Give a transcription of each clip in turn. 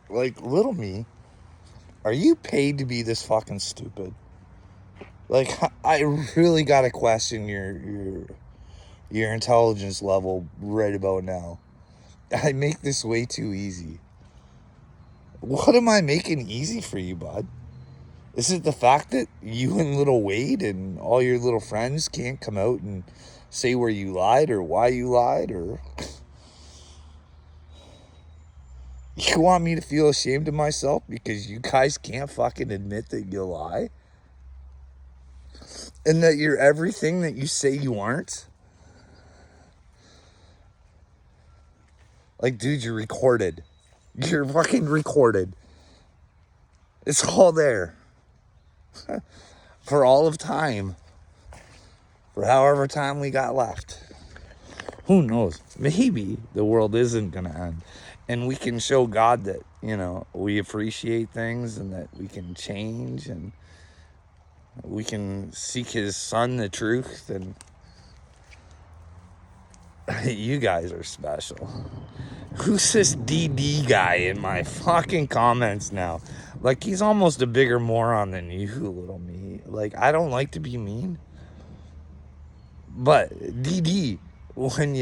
Like, little me, are you paid to be this fucking stupid? Like, I really gotta question your intelligence level right about now. I make this way too easy. What am I making easy for you, bud? Is it the fact that you and little Wade and all your little friends can't come out and say where you lied or why you lied? Or you want me to feel ashamed of myself because you guys can't fucking admit that you lie? And that you're everything that you say you aren't? Like, dude, you're recorded. You're fucking recorded. It's all there. For all of time. For however time we got left. Who knows? Maybe the world isn't going to end. And we can show God that, you know, we appreciate things and that we can change and we can seek his son, the truth. And you guys are special. Who's this DD guy in my fucking comments now? Like, he's almost a bigger moron than you, little me. Like, I don't like to be mean. But, DD, when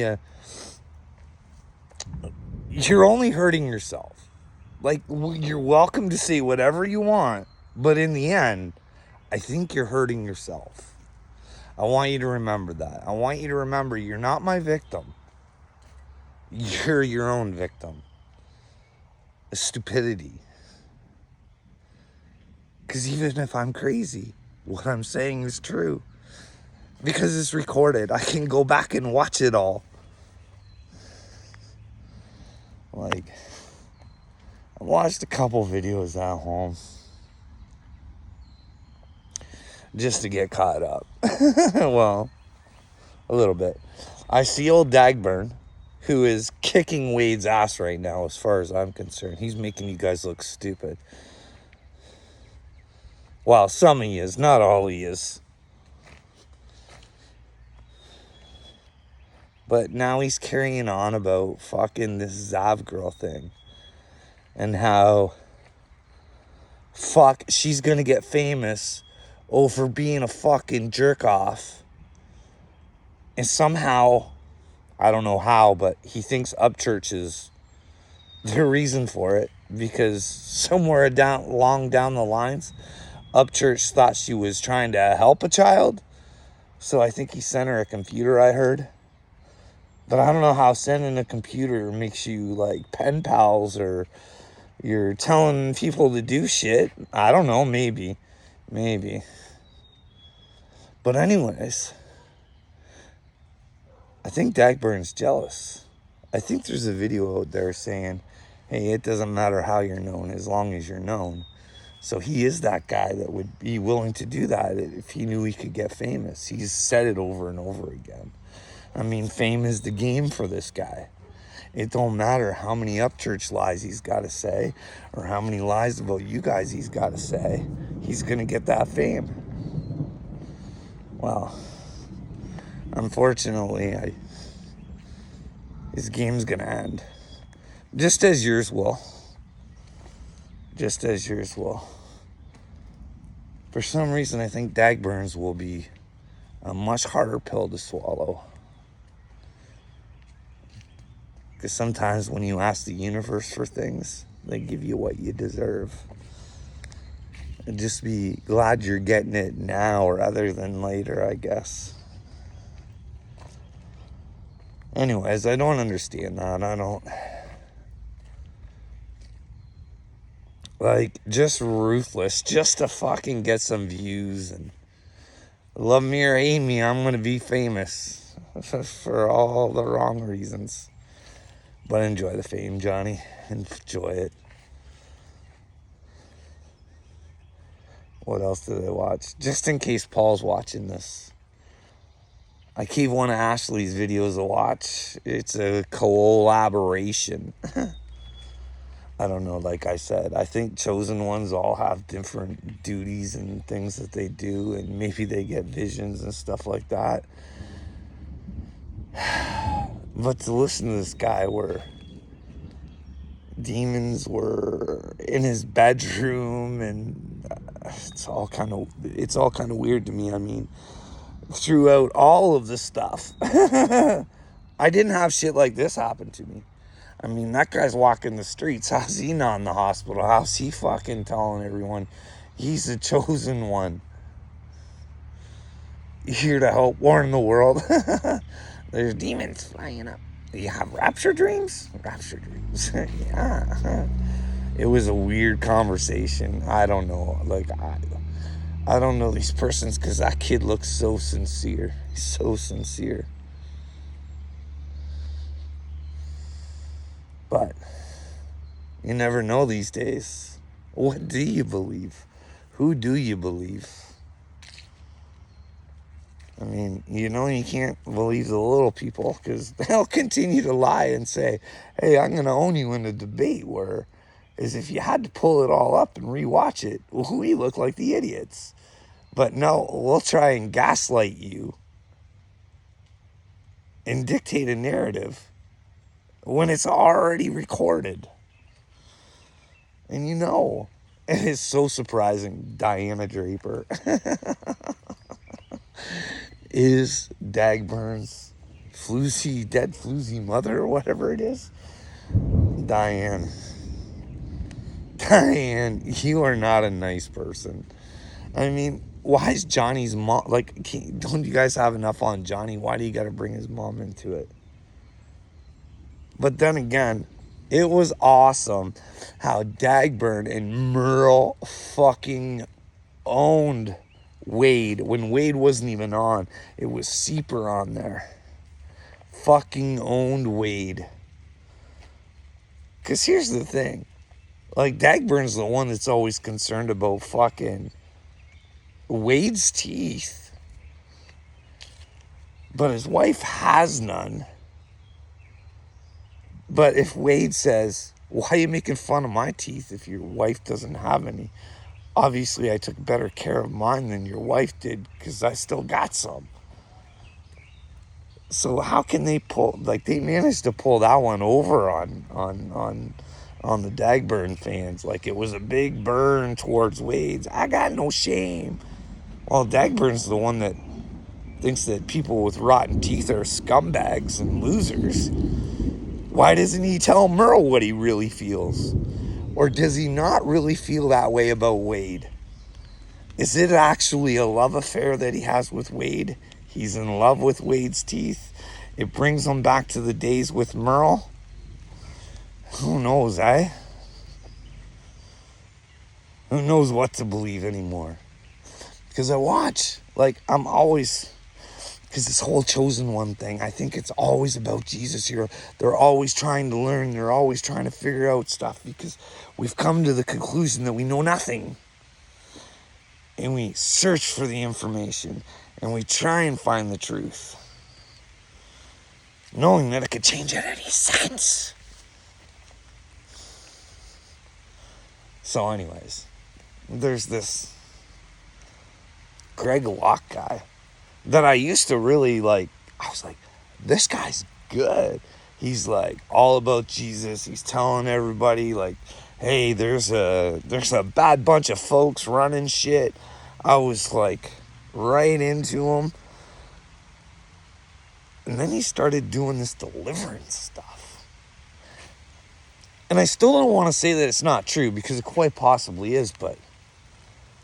you're only hurting yourself. Like, you're welcome to say whatever you want. But in the end, I think you're hurting yourself. I want you to remember that. I want you to remember you're not my victim. You're your own victim. Stupidity. Because even if I'm crazy, what I'm saying is true. Because it's recorded. I can go back and watch it all. Like, I watched a couple videos at home. Just to get caught up. Well, a little bit. I see old Dagburn, who is kicking Wade's ass right now as far as I'm concerned. He's making you guys look stupid. Well, some he is, not all he is. But now he's carrying on about fucking this Zav girl thing. And how, fuck, she's gonna get famous over being a fucking jerk off. And somehow, I don't know how, but he thinks Upchurch is the reason for it. Because somewhere long down the lines, Upchurch thought she was trying to help a child. So I think he sent her a computer, I heard. But I don't know how sending a computer makes you like pen pals or you're telling people to do shit. I don't know, maybe. But anyways, I think Dagburn's jealous. I think there's a video out there saying, hey, it doesn't matter how you're known as long as you're known. So he is that guy that would be willing to do that if he knew he could get famous. He's said it over and over again. I mean, fame is the game for this guy. It don't matter how many Upchurch lies he's got to say or how many lies about you guys he's got to say. He's going to get that fame. Well, unfortunately, his game's going to end. Just as yours will. For some reason, I think Dagburn's will be a much harder pill to swallow. Because sometimes when you ask the universe for things, they give you what you deserve. And just be glad you're getting it now rather than later, I guess. Anyways, I don't understand that. I don't... Like, just ruthless, just to fucking get some views. And love me or hate me, I'm going to be famous for all the wrong reasons. But enjoy the fame, Johnny. Enjoy it. What else did I watch? Just in case Paul's watching this. I gave one of Ashley's videos a watch. It's a collaboration. I don't know, like I said. I think chosen ones all have different duties and things that they do. And maybe they get visions and stuff like that. But to listen to this guy where demons were in his bedroom, and it's all kind of weird to me. I mean, throughout all of this stuff, I didn't have shit like this happen to me. I mean, that guy's walking the streets. How's he not in the hospital? How's he fucking telling everyone he's the chosen one, here to help warn the world? There's demons flying up. You have rapture dreams? Rapture dreams. Yeah. It was a weird conversation. I don't know. Like, I don't know these persons, because that kid looks so sincere. He's so sincere. But you never know these days. What do you believe? Who do you believe? I mean, you know, you can't believe the little people, because they'll continue to lie and say, hey, I'm going to own you in a debate, where is if you had to pull it all up and rewatch it, we look like the idiots. But no, we'll try and gaslight you and dictate a narrative when it's already recorded. And you know, it is so surprising. Diana Draper is Dagburn's dead floozy mother, or whatever it is. Diane, you are not a nice person. I mean, why is Johnny's mom, like, don't you guys have enough on Johnny? Why do you got to bring his mom into it? But then again, it was awesome how Dagburn and Merle fucking owned Wade when Wade wasn't even on. It was Seeper on there. Fucking owned Wade. Because here's the thing. Like, Dagburn's the one that's always concerned about fucking Wade's teeth. But his wife has none. But if Wade says, why are you making fun of my teeth if your wife doesn't have any? Obviously, I took better care of mine than your wife did, because I still got some. So how can they pull, like, they managed to pull that one over on the Dagburn fans. Like, it was a big burn towards Wade's. I got no shame. Well, Dagburn's the one that thinks that people with rotten teeth are scumbags and losers. Why doesn't he tell Merle what he really feels? Or does he not really feel that way about Wade? Is it actually a love affair that he has with Wade? He's in love with Wade's teeth. It brings him back to the days with Merle. Who knows, eh? Who knows what to believe anymore? Because I watch, like, I'm always... Because this whole chosen one thing, I think it's always about Jesus here. They're always trying to learn. They're always trying to figure out stuff, because we've come to the conclusion that we know nothing. And we search for the information. And we try and find the truth, knowing that it could change at any second. So anyways, there's this Greg Locke guy that I used to really like. I was like, this guy's good. He's like all about Jesus. He's telling everybody, like, hey, there's a bad bunch of folks running shit. I was like right into him. And then he started doing this deliverance stuff. And I still don't want to say that it's not true, because it quite possibly is, but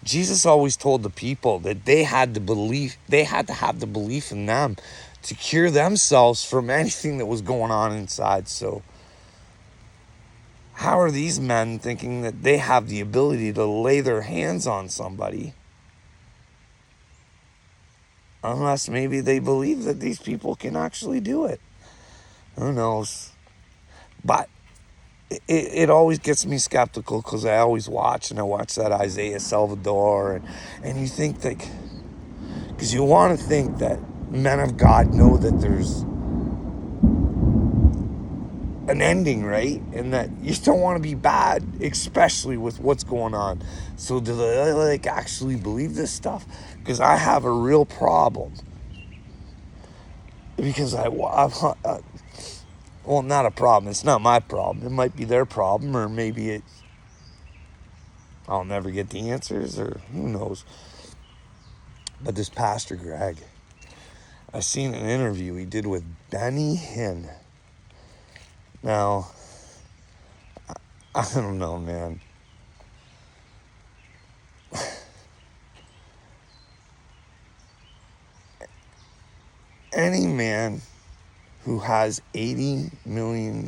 Jesus always told the people that they had to have the belief in them to cure themselves from anything that was going on inside. So how are these men thinking that they have the ability to lay their hands on somebody, unless maybe they believe that these people can actually do it? Who knows? But it always gets me skeptical, because I always watch, and I watch that Isaiah Salvador, and you think, like, because you want to think that men of God know that there's an ending, right? And that you don't want to be bad, especially with what's going on. So do they, like, actually believe this stuff? Because I have a real problem. Because Well, not a problem. It's not my problem. It might be their problem, or maybe I'll never get the answers, or who knows. But this Pastor Greg, I seen an interview he did with Benny Hinn. Now, I don't know, man. Any man who has $80 million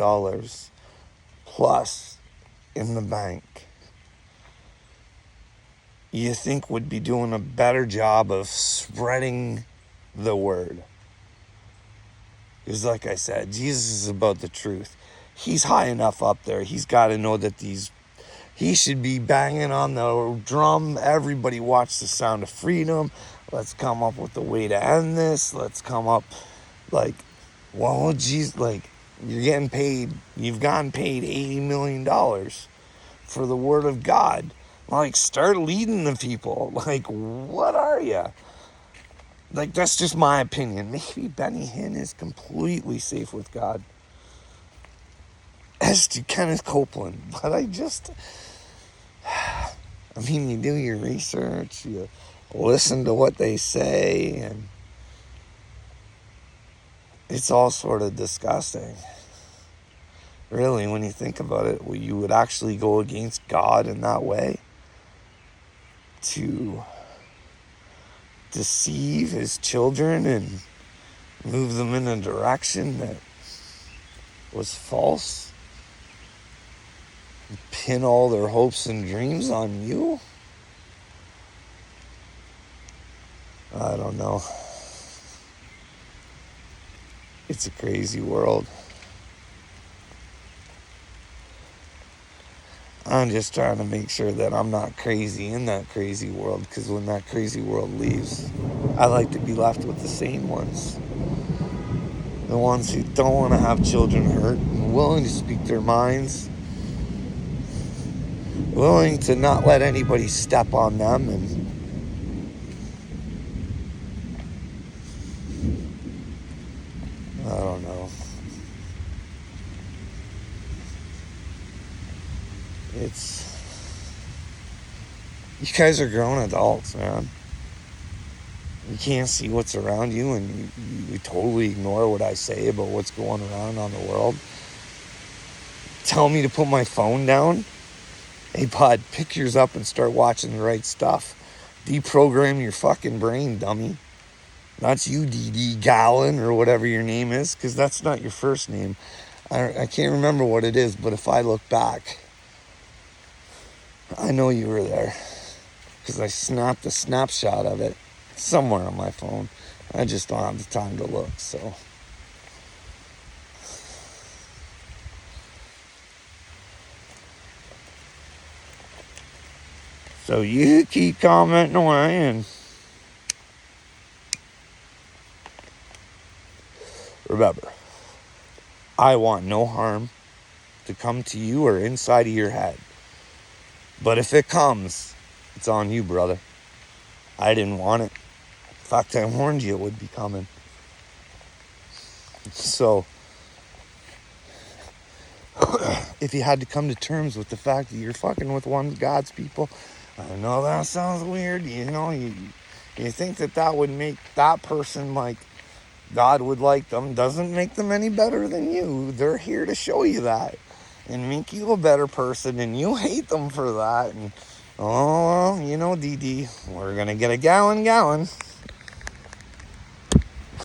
plus in the bank, you think would be doing a better job of spreading the word. Because like I said, Jesus is about the truth. He's high enough up there. He's got to know that he should be banging on the drum. Everybody watch the Sound of Freedom. Let's come up with a way to end this. Let's come up, well, geez, you're getting paid. You've gotten paid $80 million for the word of God. Start leading the people. What are you? That's just my opinion. Maybe Benny Hinn is completely safe with God. As to Kenneth Copeland. But you do your research, you listen to what they say, and it's all sort of disgusting. Really, when you think about it, you would actually go against God in that way to deceive his children and move them in a direction that was false, pin all their hopes and dreams on you. I don't know. It's a crazy world. I'm just trying to make sure that I'm not crazy in that crazy world, because when that crazy world leaves, I like to be left with the sane ones. The ones who don't want to have children hurt and willing to speak their minds, willing to not let anybody step on them, and I don't know. You guys are grown adults, man. You can't see what's around you, and you totally ignore what I say about what's going around on the world. Tell me to put my phone down. Hey, bud, pick yours up and start watching the right stuff. Deprogram your fucking brain, dummy. That's you, D.D. Gallon, or whatever your name is, because that's not your first name. I can't remember what it is, but if I look back, I know you were there, because I snapped a snapshot of it somewhere on my phone. I just don't have the time to look, so. So you keep commenting away, and remember, I want no harm to come to you or inside of your head. But if it comes, it's on you, brother. I didn't want it. In fact, I warned you it would be coming. So, if you had to come to terms with the fact that you're fucking with one of God's people, I know that sounds weird, you think that would make that person like God would like them. Doesn't make them any better than you. They're here to show you that and make you a better person, and you hate them for that. And DD, we're gonna get a gallon.